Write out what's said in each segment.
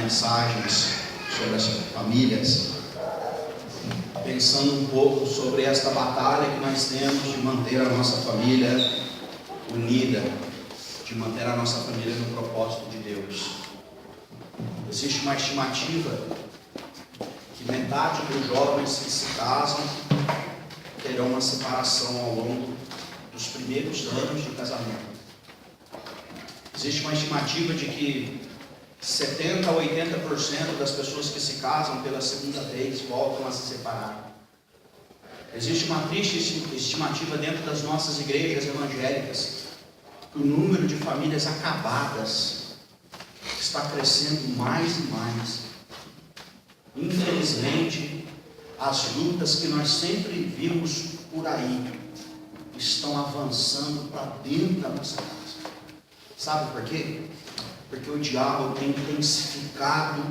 mensagens sobre as famílias, pensando um pouco sobre esta batalha que nós temos de manter a nossa família unida, de manter a nossa família no propósito de Deus. Existe uma estimativa que metade dos jovens que se casam terão uma separação ao longo dos primeiros anos de casamento. Existe uma estimativa de que 70% a 80% das pessoas que se casam pela segunda vez voltam a se separar. Existe uma triste estimativa dentro das nossas igrejas evangélicas que o número de famílias acabadas está crescendo mais e mais. Infelizmente, as lutas que nós sempre vimos por aí estão avançando para dentro da nossa casa. Sabe por quê? Porque o diabo tem intensificado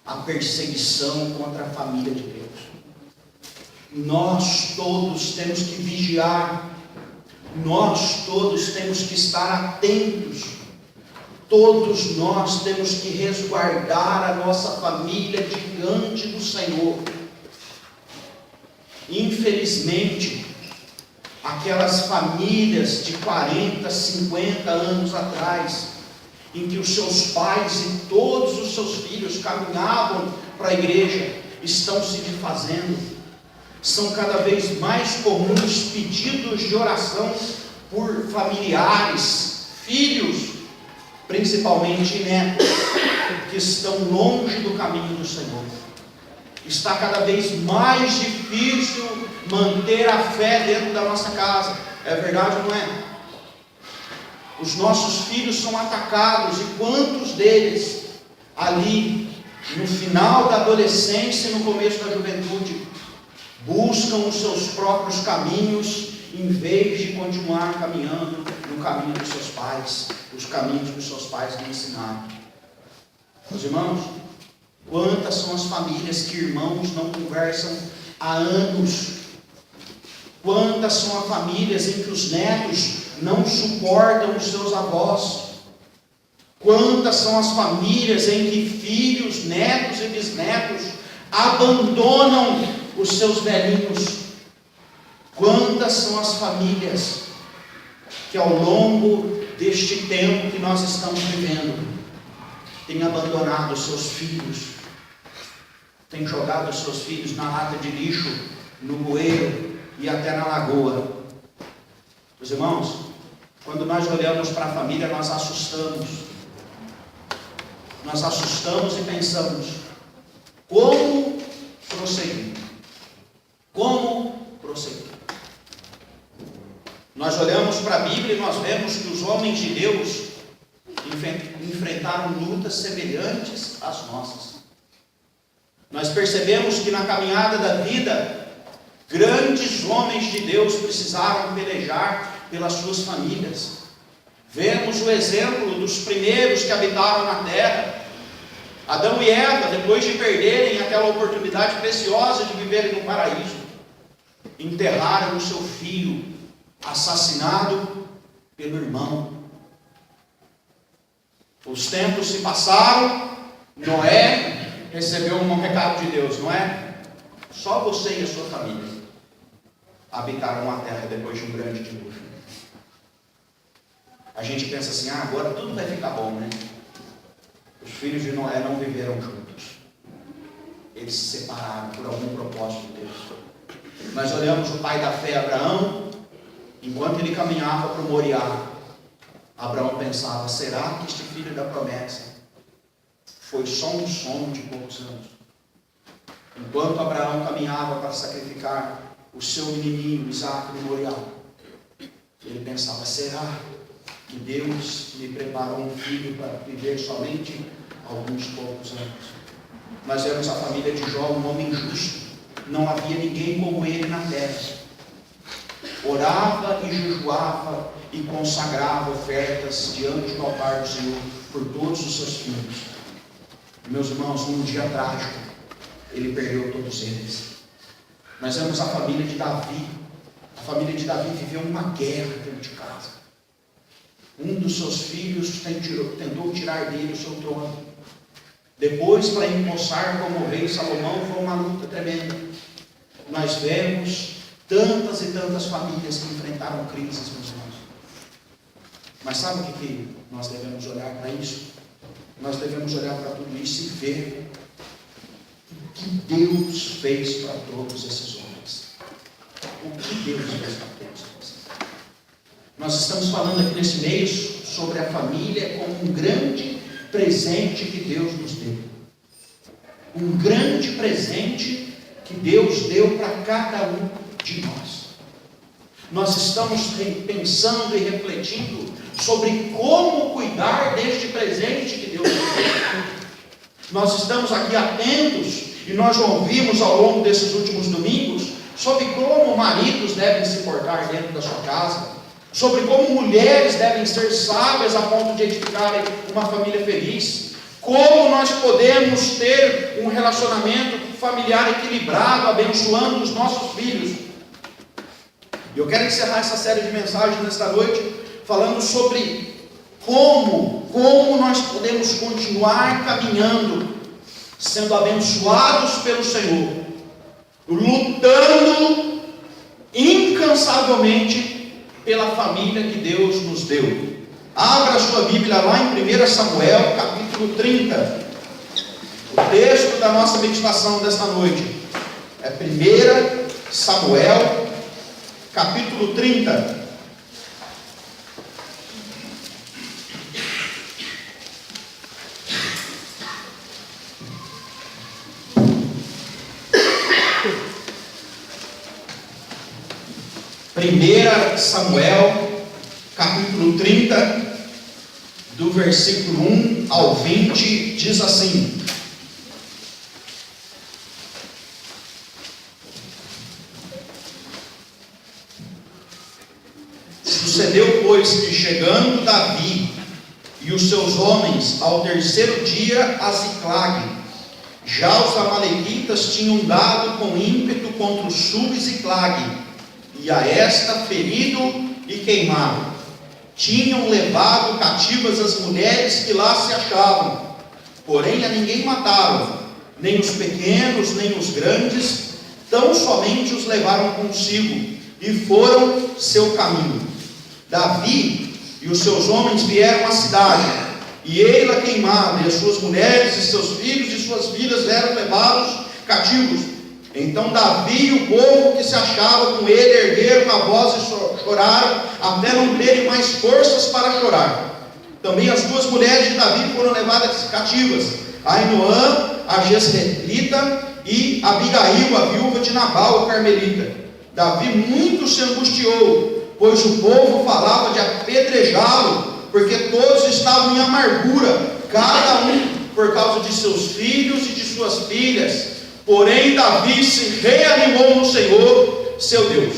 a perseguição contra a família de Deus. Nós todos temos que vigiar, nós todos temos que estar atentos, todos nós temos que resguardar a nossa família diante do Senhor. Infelizmente, aquelas famílias de 40, 50 anos atrás, em que os seus pais e todos os seus filhos caminhavam para a igreja, estão se desfazendo. São cada vez mais comuns pedidos de oração por familiares, filhos, principalmente netos, que estão longe do caminho do Senhor. Está cada vez mais difícil manter a fé dentro da nossa casa. É verdade ou não é? Os nossos filhos são atacados, e quantos deles ali no final da adolescência e no começo da juventude buscam os seus próprios caminhos em vez de continuar caminhando no caminho dos seus pais, os caminhos que os seus pais lhe ensinaram. Meus irmãos, quantas são as famílias que irmãos não conversam há anos? Quantas são as famílias em que os netos não suportam os seus avós? Quantas são as famílias em que filhos, netos e bisnetos abandonam os seus velhinhos? Quantas são as famílias que ao longo deste tempo que nós estamos vivendo têm abandonado os seus filhos, têm jogado os seus filhos na lata de lixo, no bueiro e até na lagoa? Meus irmãos, quando nós olhamos para a família, nós assustamos. Nós assustamos e pensamos: como prosseguir? Como prosseguir? Nós olhamos para a Bíblia e nós vemos que os homens de Deus enfrentaram lutas semelhantes às nossas. Nós percebemos que na caminhada da vida, grandes homens de Deus precisaram pelejar pelas suas famílias. Vemos o exemplo dos primeiros que habitaram na terra. Adão e Eva, depois de perderem aquela oportunidade preciosa de viverem no paraíso, enterraram o seu filho, assassinado pelo irmão. Os tempos se passaram, Noé recebeu um recado de Deus, não é? Só você e a sua família habitaram a terra depois de um grande dilúvio. A gente pensa assim: agora tudo vai ficar bom, né? Os filhos de Noé não viveram juntos. Eles se separaram por algum propósito de Deus. Nós olhamos o pai da fé, Abraão, enquanto ele caminhava para o Moriá, Abraão pensava: será que este filho da promessa foi só um sonho de poucos anos? Enquanto Abraão caminhava para sacrificar o seu menininho Isaque no Moriá, ele pensava: será que Deus me preparou um filho para viver somente alguns poucos anos? Nós vemos a família de Jó, um homem justo. Não havia ninguém como ele na terra. Orava e jejuava e consagrava ofertas diante do altar do Senhor por todos os seus filhos. Meus irmãos, num dia trágico, ele perdeu todos eles. Nós vemos a família de Davi. A família de Davi viveu uma guerra dentro de casa. Um dos seus filhos tentou tirar dele o seu trono. Depois, para empossar como rei Salomão, foi uma luta tremenda. Nós vemos tantas e tantas famílias que enfrentaram crises, meus irmãos. Mas sabe o que nós devemos olhar para isso? Nós devemos olhar para tudo isso e ver o que Deus fez para todos esses homens. O que Deus fez para todos eles. Nós estamos falando aqui nesse mês sobre a família como um grande presente que Deus nos deu. Um grande presente que Deus deu para cada um de nós. Nós estamos pensando e refletindo sobre como cuidar deste presente que Deus nos deu. Nós estamos aqui atentos e nós ouvimos ao longo desses últimos domingos sobre como maridos devem se portar dentro da sua casa, sobre como mulheres devem ser sábias a ponto de edificarem uma família feliz, como nós podemos ter um relacionamento familiar equilibrado, abençoando os nossos filhos. E eu quero encerrar essa série de mensagens nesta noite falando sobre como nós podemos continuar caminhando, sendo abençoados pelo Senhor, lutando incansavelmente pela família que Deus nos deu. Abra a sua Bíblia lá em 1 Samuel, capítulo 30. O texto da nossa meditação desta noite é 1 Samuel, capítulo 30. Primeira Samuel, capítulo 30, do versículo 1 ao 20, diz assim: Sucedeu, pois, que chegando Davi e os seus homens ao terceiro dia a Ziclague, já os amalequitas tinham dado com ímpeto contra o sul de Ziclague, e a esta ferido e queimado. Tinham levado cativas as mulheres que lá se achavam, porém a ninguém mataram, nem os pequenos, nem os grandes, tão somente os levaram consigo, e foram seu caminho. Davi e os seus homens vieram à cidade, e ei-la queimada, e as suas mulheres, e seus filhos e suas filhas eram levados cativos. Então Davi e o povo que se achava com ele ergueram a voz e choraram, até não terem mais forças para chorar. Também as duas mulheres de Davi foram levadas cativas, Ainoã, a Jezreelita, e Abigail, a viúva de Nabal, o carmelita. Davi muito se angustiou, pois o povo falava de apedrejá-lo, porque todos estavam em amargura, cada um por causa de seus filhos e de suas filhas. Porém Davi se reanimou no Senhor, seu Deus.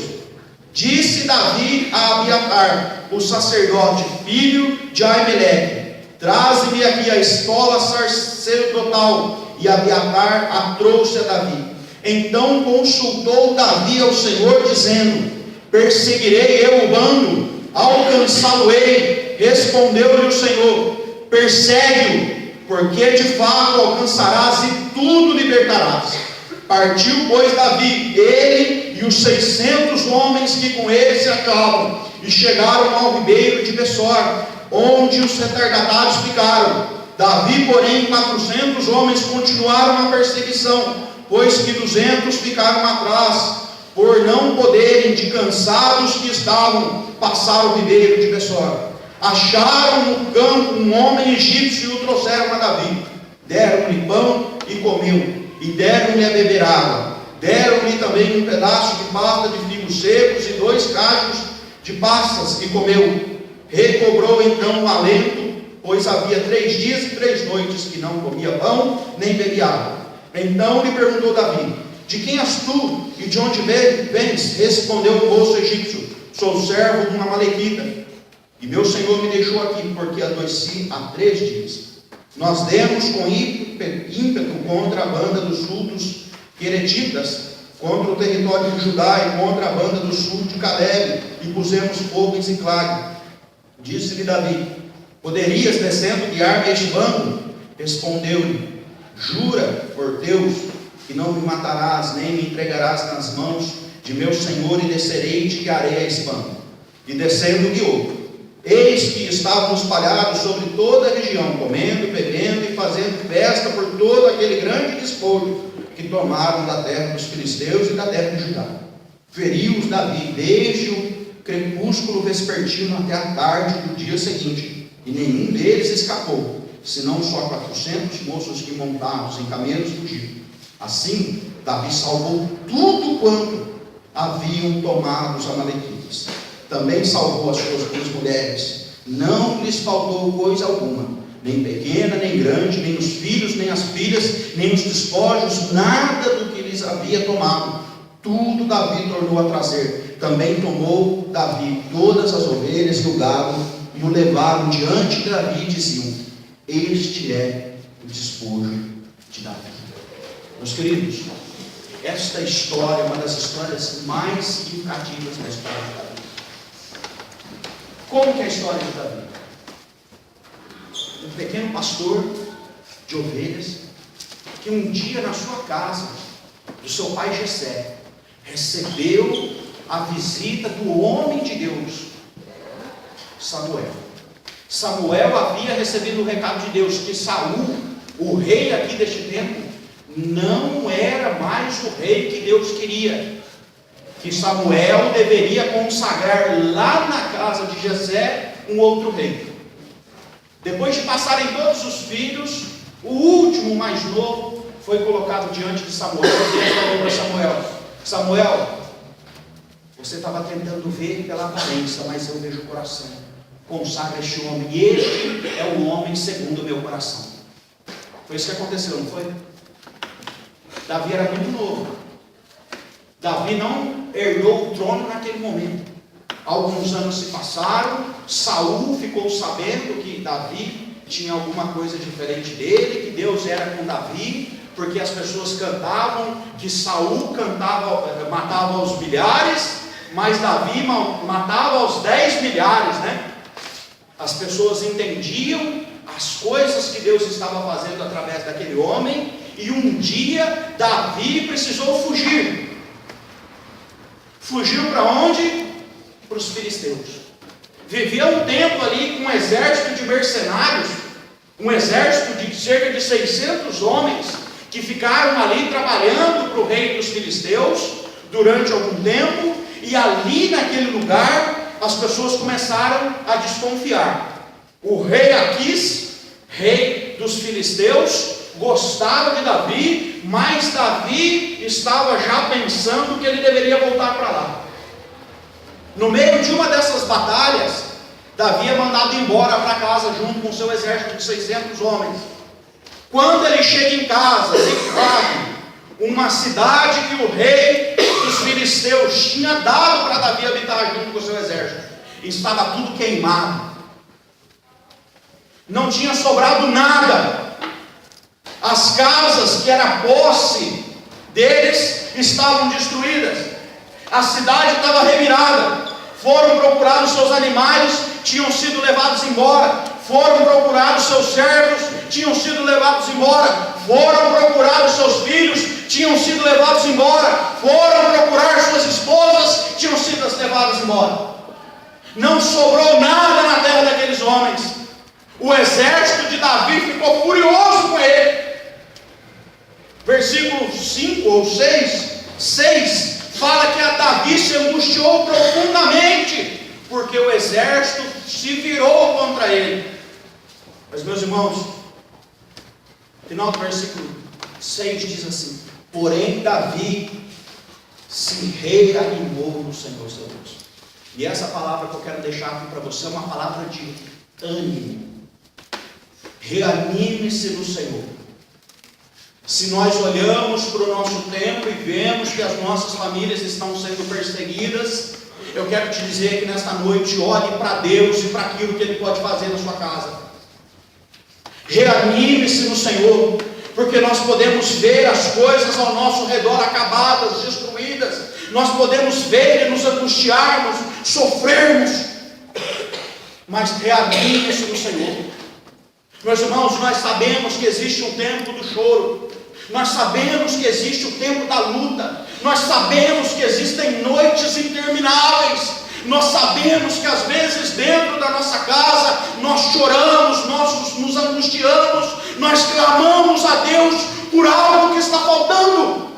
Disse Davi a Abiatar, o sacerdote, filho de Aimeleque: Traze-me aqui a estola sacerdotal. E Abiatar a trouxe a Davi. Então consultou Davi ao Senhor, dizendo: Perseguirei eu o bando, alcançá-lo-ei. Respondeu-lhe o Senhor: Persegue-o, porque de fato alcançarás e tudo libertarás. Partiu, pois, Davi, ele e os 600 homens que com ele se achavam, e chegaram ao ribeiro de Bessor, onde os retardatários ficaram. Davi, porém, 400 homens continuaram a perseguição, pois que 200 ficaram atrás, por não poderem, de cansados que estavam, passar o ribeiro de Bessor. Acharam no campo um homem egípcio e o trouxeram a Davi. Deram-lhe pão e comeu, e deram-lhe a beber água. Deram-lhe também um pedaço de pasta de figos secos e 2 cachos de passas, e comeu. Recobrou então o alento, pois havia 3 dias e 3 noites que não comia pão, nem bebia água. Então lhe perguntou Davi: De quem és tu, e de onde vens? Respondeu o moço egípcio: Sou servo de uma amalequita, e meu senhor me deixou aqui, porque adoeci há 3 dias. Nós demos com ímpeto contra a banda do sul dos Queretitas, contra o território de Judá e contra a banda do sul de Caleb, e pusemos fogo em Ziclague. Disse-lhe Davi: Poderias, descendo, guiar-me este bando? Respondeu-lhe: jura por Deus que não me matarás, nem me entregarás nas mãos de meu senhor, e descerei e te guiarei a espanto. E descendo guiou. Eis que estavam espalhados sobre toda a região, comendo, bebendo e fazendo festa por todo aquele grande despojo que tomaram da terra dos filisteus e da terra de Judá. Feriu-os Davi desde o crepúsculo vespertino até a tarde do dia seguinte, e nenhum deles escapou, senão só 400 moços que montados em camelos fugiram. Assim, Davi salvou tudo quanto haviam tomado os amalequitas. Também salvou as suas duas mulheres. Não lhes faltou coisa alguma, nem pequena, nem grande, nem os filhos, nem as filhas, nem os despojos, nada do que lhes havia tomado. Tudo Davi tornou a trazer. Também tomou Davi todas as ovelhas e o gado, e o levaram diante de Davi, e diziam: este é o despojo de Davi. Meus queridos, esta história é uma das histórias mais significativas da história de Davi. Como que é a história de Davi? Um pequeno pastor de ovelhas, que um dia na sua casa, do seu pai Jessé, recebeu a visita do homem de Deus, Samuel. Samuel havia recebido o recado de Deus que Saul, o rei aqui deste tempo, não era mais o rei que Deus queria, que Samuel deveria consagrar lá na casa de Jessé um outro rei. Depois de passarem todos os filhos, o último, mais novo, foi colocado diante de Samuel, e Deus falou para Samuel: Samuel, você estava tentando ver pela aparência, mas eu vejo o coração. Consagra este homem, e este é o homem segundo o meu coração. Foi isso que aconteceu, não foi? Davi era muito novo. Davi não herdou o trono naquele momento. Alguns anos se passaram, Saul ficou sabendo que Davi tinha alguma coisa diferente dele, que Deus era com Davi, porque as pessoas cantavam que Saul matava aos milhares, mas Davi matava aos 10 milhares, né? As pessoas entendiam as coisas que Deus estava fazendo através daquele homem, e um dia Davi precisou fugir. Fugiu para onde? Para os filisteus. Vivia um tempo ali com um exército de mercenários, um exército de cerca de 600 homens, que ficaram ali trabalhando para o rei dos filisteus durante algum tempo, e ali naquele lugar as pessoas começaram a desconfiar. O rei Aquis, rei dos filisteus, gostava de Davi, mas Davi estava já pensando que ele deveria voltar para lá. No meio de uma dessas batalhas, Davi é mandado embora para casa junto com seu exército de 600 homens. Quando ele chega em casa, Ziclag, uma cidade que o rei dos filisteus tinha dado para Davi habitar junto com o seu exército, estava tudo queimado, não tinha sobrado nada. As casas que era posse deles estavam destruídas, a cidade estava revirada. Foram procurar os seus animais, tinham sido levados embora. Foram procurar os seus servos, tinham sido levados embora. Foram procurar os seus filhos, tinham sido levados embora. Foram procurar suas esposas, tinham sido levadas embora. Não sobrou nada na terra daqueles homens. O exército de Davi ficou furioso com ele. Versículo 5 ou 6 fala que a Davi se angustiou profundamente, porque o exército se virou contra ele. Mas, meus irmãos, final do versículo 6 diz assim: porém Davi se reanimou no Senhor seu Deus. E essa palavra que eu quero deixar aqui para você é uma palavra de ânimo. Reanime-se no Senhor. Se nós olhamos para o nosso tempo e vemos que as nossas famílias estão sendo perseguidas, eu quero te dizer que nesta noite olhe para Deus e para aquilo que Ele pode fazer na sua casa. Reanime-se no Senhor, porque nós podemos ver as coisas ao nosso redor acabadas, destruídas. Nós podemos ver e nos angustiarmos, sofrermos, mas reanime-se no Senhor. Meus irmãos, nós sabemos que existe um tempo do choro, nós sabemos que existe o tempo da luta, nós sabemos que existem noites intermináveis, nós sabemos que às vezes dentro da nossa casa nós choramos, nós nos angustiamos, nós clamamos a Deus por algo que está faltando.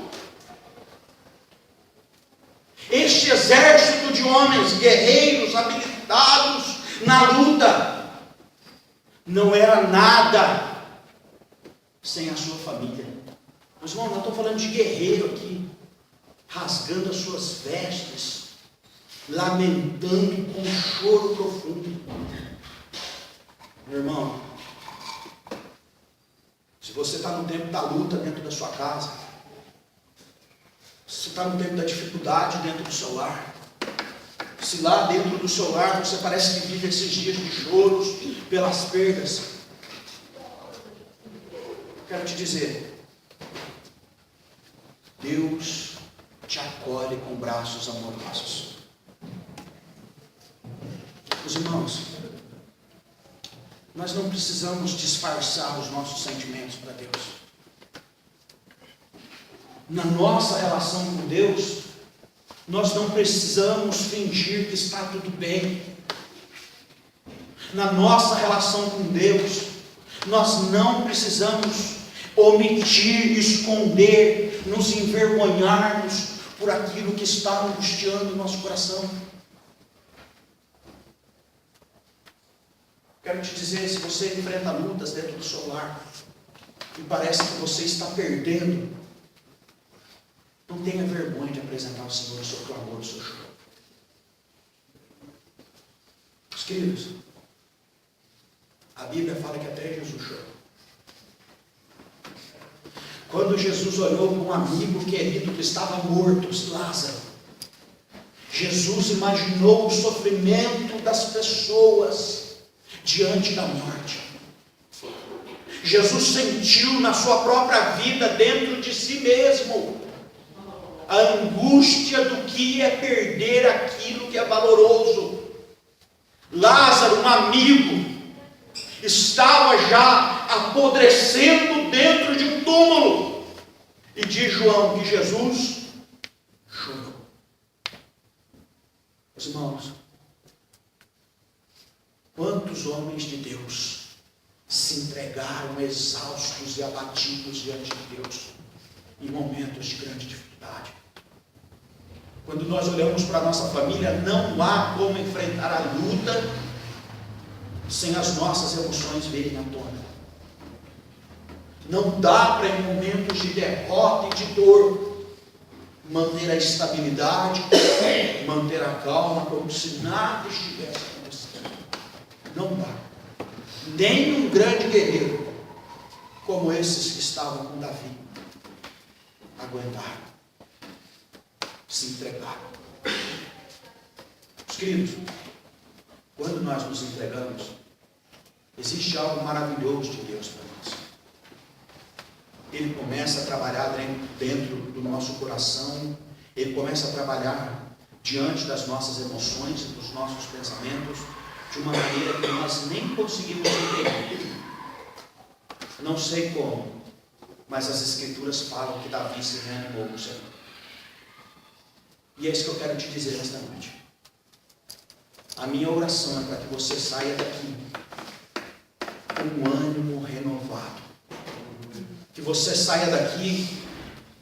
Este exército de homens guerreiros, habilitados na luta, não era nada sem a sua família. Meus irmãos, nós estamos falando de guerreiro aqui, rasgando as suas vestes, lamentando com um choro profundo. Meu irmão, se você está no tempo da luta dentro da sua casa, se você está no tempo da dificuldade dentro do seu lar, se lá dentro do seu lar você parece que vive esses dias de choros pelas perdas, quero te dizer, Deus te acolhe com braços amorosos. Os irmãos, nós não precisamos disfarçar os nossos sentimentos para Deus. Na nossa relação com Deus, nós não precisamos fingir que está tudo bem. Na nossa relação com Deus, nós não precisamos omitir, esconder, nos envergonharmos por aquilo que está angustiando o nosso coração. Quero te dizer, se você enfrenta lutas dentro do seu lar e parece que você está perdendo, não tenha vergonha de apresentar ao Senhor o seu clamor, o seu choro. Meus queridos, a Bíblia fala que até Jesus chorou. Quando Jesus olhou para um amigo querido que estava morto, Lázaro, Jesus imaginou o sofrimento das pessoas diante da morte. Jesus sentiu na sua própria vida, dentro de si mesmo, a angústia do que é perder aquilo que é valoroso. Lázaro, um amigo, estava já apodrecendo dentro de um túmulo, e diz João que Jesus chorou. Meus irmãos, quantos homens de Deus se entregaram exaustos e abatidos diante de Deus em momentos de grande dificuldade. Quando nós olhamos para a nossa família, não há como enfrentar a luta sem as nossas emoções virem à tona. Não dá para, em momentos de derrota e de dor, manter a estabilidade, manter a calma, como se nada estivesse acontecendo. Não dá. Nem um grande guerreiro, como esses que estavam com Davi, aguentaram, se entregaram. Os queridos, quando nós nos entregamos, existe algo maravilhoso de Deus para nós. Ele começa a trabalhar dentro do nosso coração, Ele começa a trabalhar diante das nossas emoções e dos nossos pensamentos, de uma maneira que nós nem conseguimos entender. Não sei como, mas as Escrituras falam que Davi se reanimou com o Senhor. E é isso que eu quero te dizer nesta noite. A minha oração é para que você saia daqui com um ânimo renovado. Que você saia daqui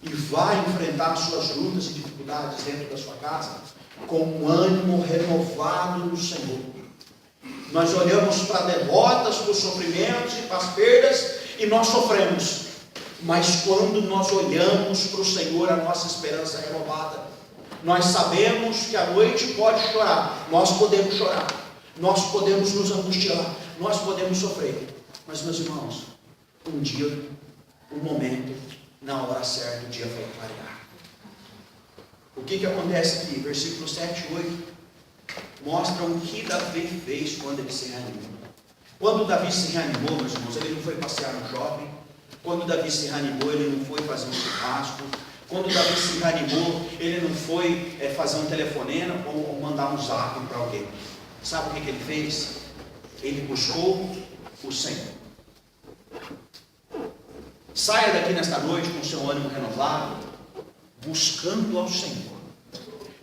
e vá enfrentar suas lutas e dificuldades dentro da sua casa com um ânimo renovado no Senhor. Nós olhamos para derrotas, para os sofrimentos e para as perdas e nós sofremos. Mas quando nós olhamos para o Senhor, a nossa esperança é renovada. Nós sabemos que a noite pode chorar, nós podemos chorar, nós podemos nos angustiar, nós podemos sofrer. Mas, meus irmãos, um dia, um momento, na hora certa, o dia vai clarear. O que acontece aqui? Versículos 7 e 8 mostram o que Davi fez quando ele se reanimou. Quando Davi se reanimou, meus irmãos, ele não foi passear no shopping. Quando Davi se reanimou, ele não foi fazer um churrasco. Quando Davi se reanimou, ele não foi fazer um telefonema ou mandar um zap para alguém. Sabe o que ele fez? Ele buscou o Senhor. Saia daqui nesta noite com o seu ânimo renovado, buscando ao Senhor.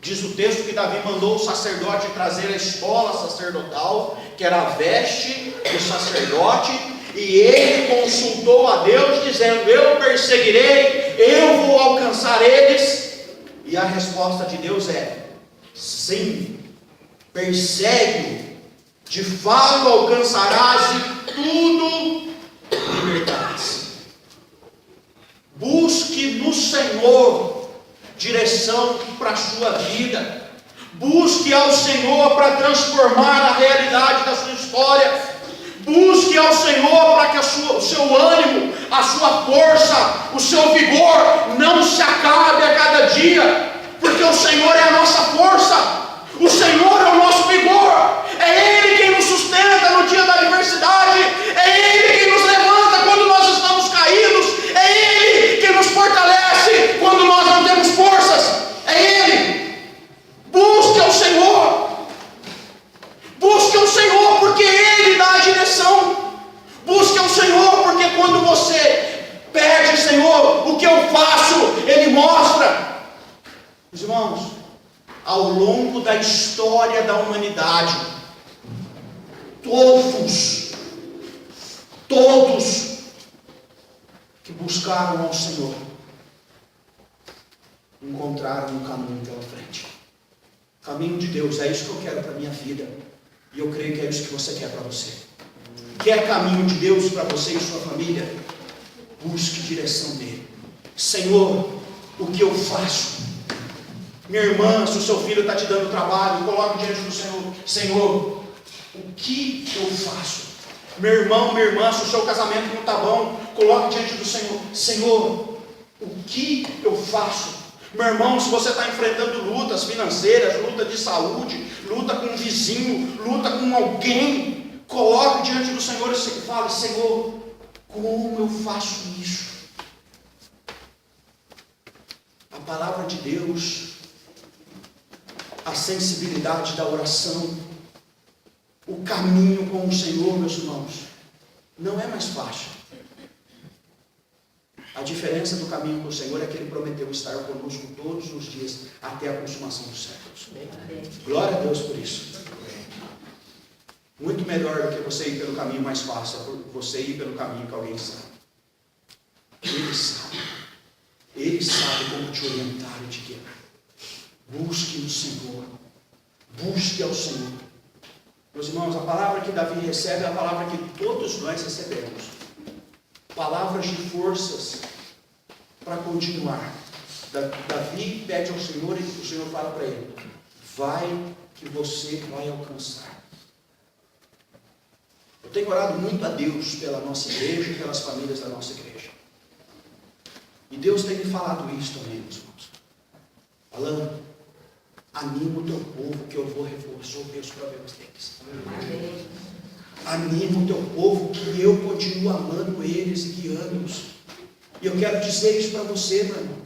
Diz o texto que Davi mandou o sacerdote trazer a estola sacerdotal, que era a veste do sacerdote, e ele consultou a Deus, dizendo: eu perseguirei, eu vou alcançar eles. E a resposta de Deus é: sim, persegue-o, de fato alcançarás e tudo libertarás. Busque no Senhor direção para a sua vida. Busque ao Senhor para transformar a realidade da sua história. Busque ao Senhor para que o seu ânimo, a sua força, o seu vigor não se acabe a cada dia, porque o Senhor é a nossa força, o Senhor é o nosso vigor, é Ele quem nos sustenta no dia da adversidade, é Ele quem nos levanta quando nós estamos caídos, é Ele quem nos fortalece quando nós não temos forças, é Ele. Busque ao Senhor. Busque ao Senhor, porque Ele dá a direção. Busque ao Senhor, porque quando você pede: Senhor, o que eu faço? Ele mostra. Meus irmãos, ao longo da história da humanidade, todos que buscaram ao Senhor encontraram um caminho pela frente. Caminho de Deus, é isso que eu quero para a minha vida. E eu creio que é isso que você quer para você. Quer caminho de Deus para você e sua família? Busque direção dele. Senhor, o que eu faço? Minha irmã, se o seu filho está te dando trabalho, coloque diante do Senhor: Senhor, o que eu faço? Meu irmão, minha irmã, se o seu casamento não está bom, coloque diante do Senhor: Senhor, o que eu faço? Meu irmão, se você está enfrentando lutas financeiras, luta de saúde, luta com um vizinho, luta com alguém, coloque diante do Senhor e fale: Senhor, como eu faço isso? A palavra de Deus, a sensibilidade da oração, o caminho com o Senhor, meus irmãos, não é mais fácil. A diferença do caminho com o Senhor é que Ele prometeu estar conosco todos os dias, até a consumação dos séculos. Glória a Deus por isso. Muito melhor do que você ir pelo caminho mais fácil, é você ir pelo caminho que alguém sabe. Ele sabe como te orientar e te guiar. Busque no Senhor, busque ao Senhor. Meus irmãos, a palavra que Davi recebe é a palavra que todos nós recebemos. Palavras de forças para continuar. Davi pede ao Senhor e o Senhor fala para ele: vai que você vai alcançar. Eu tenho orado muito a Deus pela nossa igreja e pelas famílias da nossa igreja. E Deus tem me falado isso também, meus irmãos. Alan, anima o teu povo que eu vou resolver os problemas deles. Amém. Anima o teu povo que eu continuo amando eles e guiando-os. E eu quero dizer isso para você, meu irmão.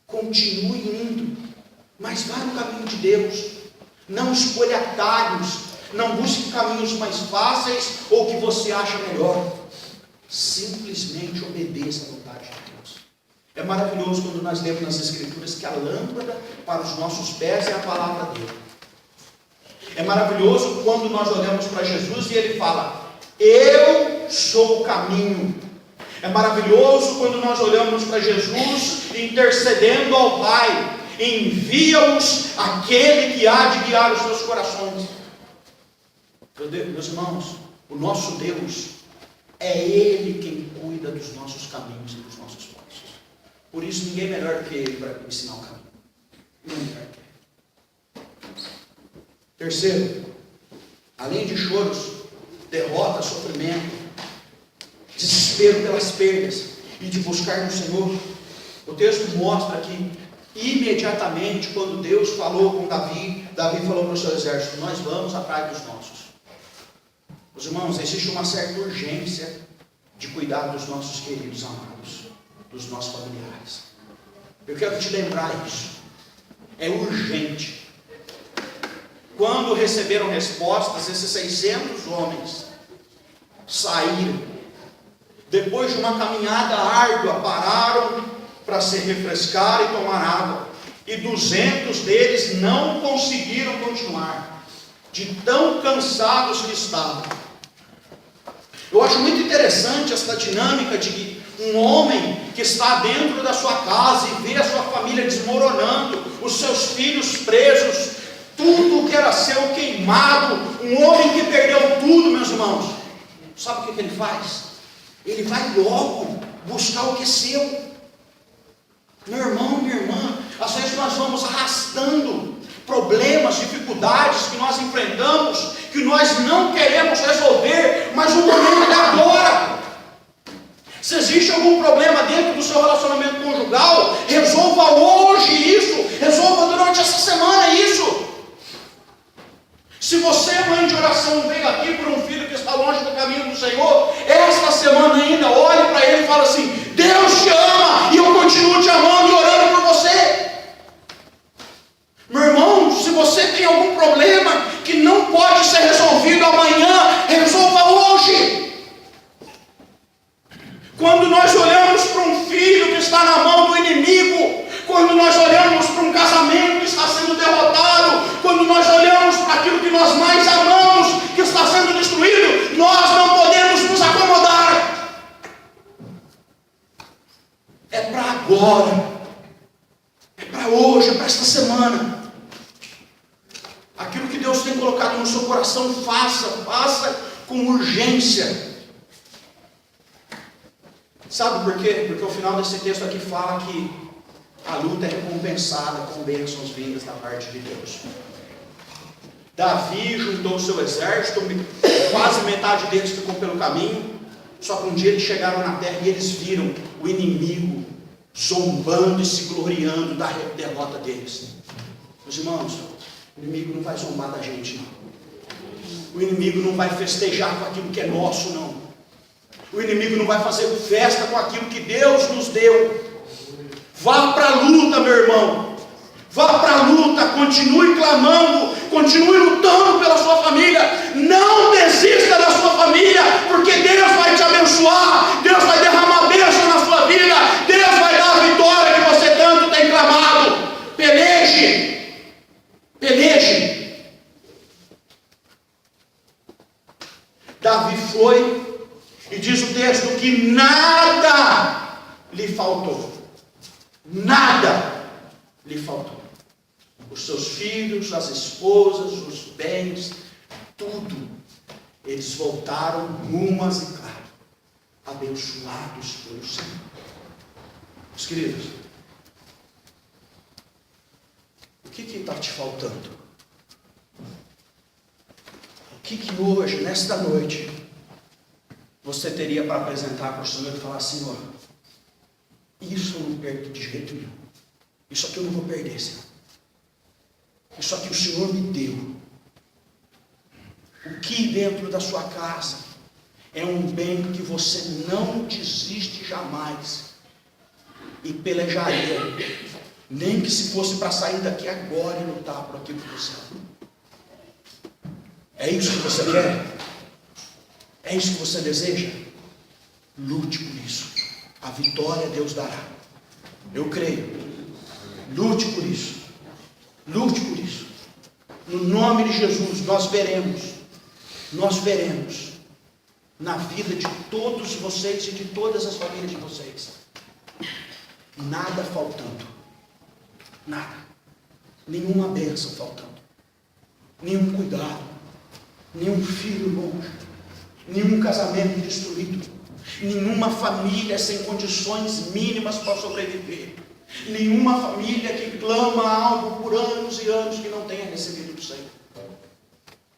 Continue indo, mas vá no caminho de Deus. Não escolha atalhos. Não busque caminhos mais fáceis ou que você acha melhor. Simplesmente obedeça a vontade de Deus. É maravilhoso quando nós lemos nas Escrituras que a lâmpada para os nossos pés é a palavra dele. É maravilhoso quando nós olhamos para Jesus e Ele fala: eu sou o caminho. É maravilhoso quando nós olhamos para Jesus intercedendo ao Pai: envia-os aquele que há de guiar os seus corações. Meus irmãos, o nosso Deus, é Ele quem cuida dos nossos caminhos e dos nossos passos. Por isso ninguém é melhor do que Ele para ensinar o caminho. Ninguém é melhor que Ele. Terceiro, além de choros, derrota, sofrimento, desespero pelas perdas e de buscar no Senhor, o texto mostra que imediatamente quando Deus falou com Davi, Davi falou para o seu exército: nós vamos atrás dos nossos. Meus irmãos, existe uma certa urgência de cuidar dos nossos queridos amados, dos nossos familiares. Eu quero te lembrar isso. É urgente. Quando receberam respostas, esses 600 homens saíram, depois de uma caminhada árdua, pararam para se refrescar e tomar água. E 200 deles não conseguiram continuar, de tão cansados que estavam. Eu acho muito interessante essa dinâmica de um homem que está dentro da sua casa e vê a sua família desmoronando, os seus filhos presos, tudo que era seu queimado, um homem que perdeu tudo, meus irmãos. Sabe o que ele faz? Ele vai logo buscar o que é seu. Meu irmão, minha irmã, às vezes nós vamos arrastando problemas, dificuldades que nós enfrentamos, que nós não queremos resolver, mas o momento é agora. Se existe algum problema dentro do seu relacionamento conjugal, resolva hoje isso, resolva durante essa semana isso. Se você, mãe de oração, veio aqui por um filho que está longe do caminho do Senhor, esta semana ainda, olhe para ele e fala assim: Deus te ama e eu continuo te amando e orando por você. Meu irmão, se você tem algum problema que não pode ser resolvido amanhã, resolva hoje. Quando nós olhamos para um filho que está na mão do inimigo, quando nós olhamos para um casamento que está sendo derrotado, quando nós olhamos para aquilo que nós mais amamos, que está sendo destruído, nós não podemos nos acomodar. É para agora, é para hoje, é para esta semana. Aquilo que Deus tem colocado no seu coração, faça com urgência. Sabe por quê? Porque o final desse texto aqui fala que a luta é recompensada com bênçãos vindas da parte de Deus. Davi juntou o seu exército, quase metade deles ficou pelo caminho, só que um dia eles chegaram na terra e eles viram o inimigo zombando e se gloriando da derrota deles. Meus irmãos, o inimigo não vai zombar da gente, não. O inimigo não vai festejar com aquilo que é nosso, não. O inimigo não vai fazer festa com aquilo que Deus nos deu. Vá para a luta, meu irmão. Vá para a luta, continue clamando, continue lutando pela sua família. Não desista da sua família, porque Deus vai te abençoar. Deus vai derramar bênção na sua vida. Deus vai dar a vitória que você tanto tem clamado. Peleje. Peleje. Davi foi. E diz o texto que nada lhe faltou. Nada lhe faltou. Os seus filhos, as esposas, os bens, tudo. Eles voltaram rumas e claro, abençoados pelo Senhor. Meus queridos, o que está te faltando? O que hoje, nesta noite, você teria para apresentar para o Senhor e falar: Senhor, isso eu não perco de jeito nenhum. Isso aqui eu não vou perder, Senhor. Isso aqui o Senhor me deu. O que dentro da sua casa é um bem que você não desiste jamais. E pelejaria, nem que se fosse para sair daqui agora e lutar por aquilo que você ama. É isso que você quer? É isso que você deseja? Lute por isso. A vitória Deus dará. Eu creio. Lute por isso. Lute por isso. No nome de Jesus, nós veremos na vida de todos vocês e de todas as famílias de vocês, nada faltando. Nada. Nenhuma bênção faltando. Nenhum cuidado. Nenhum filho longe. Nenhum casamento destruído, nenhuma família sem condições mínimas para sobreviver, nenhuma família que clama algo por anos e anos que não tenha recebido do Senhor.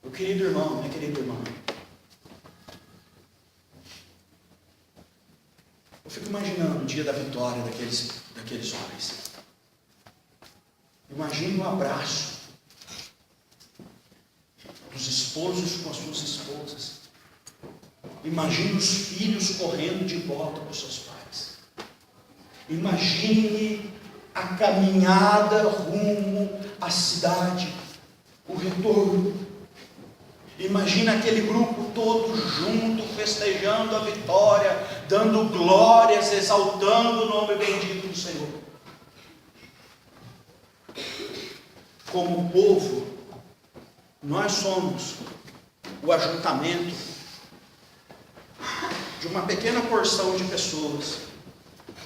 Meu querido irmão, minha querida irmã, eu fico imaginando o dia da vitória daqueles homens. Imagine um abraço dos esposos com as suas esposas. Imagine os filhos correndo de volta para os seus pais. Imagine a caminhada rumo à cidade, o retorno. Imagine aquele grupo todos juntos, festejando a vitória, dando glórias, exaltando o nome bendito do Senhor. Como povo, nós somos o ajuntamento de uma pequena porção de pessoas,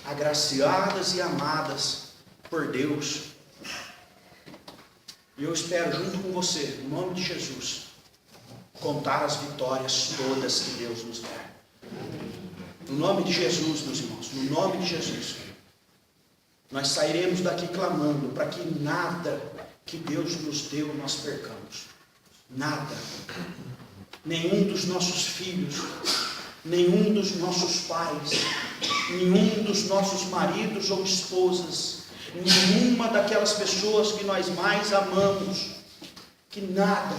agraciadas e amadas por Deus. E eu espero, junto com você, no nome de Jesus, contar as vitórias todas que Deus nos der. No nome de Jesus, meus irmãos, no nome de Jesus, nós sairemos daqui clamando para que nada que Deus nos deu nós percamos. Nada. Nenhum dos nossos filhos, nenhum dos nossos pais, nenhum dos nossos maridos ou esposas, nenhuma daquelas pessoas que nós mais amamos, que nada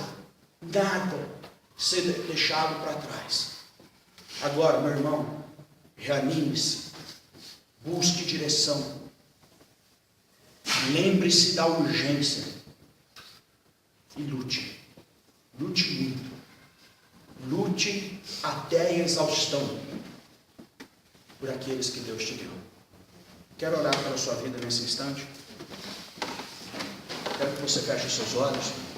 ser deixado para trás. Agora, meu irmão, reanime-se, busque direção, lembre-se da urgência e lute muito, lute até a exaustão por aqueles que Deus te deu. Quero orar pela sua vida nesse instante. Quero que você feche os seus olhos.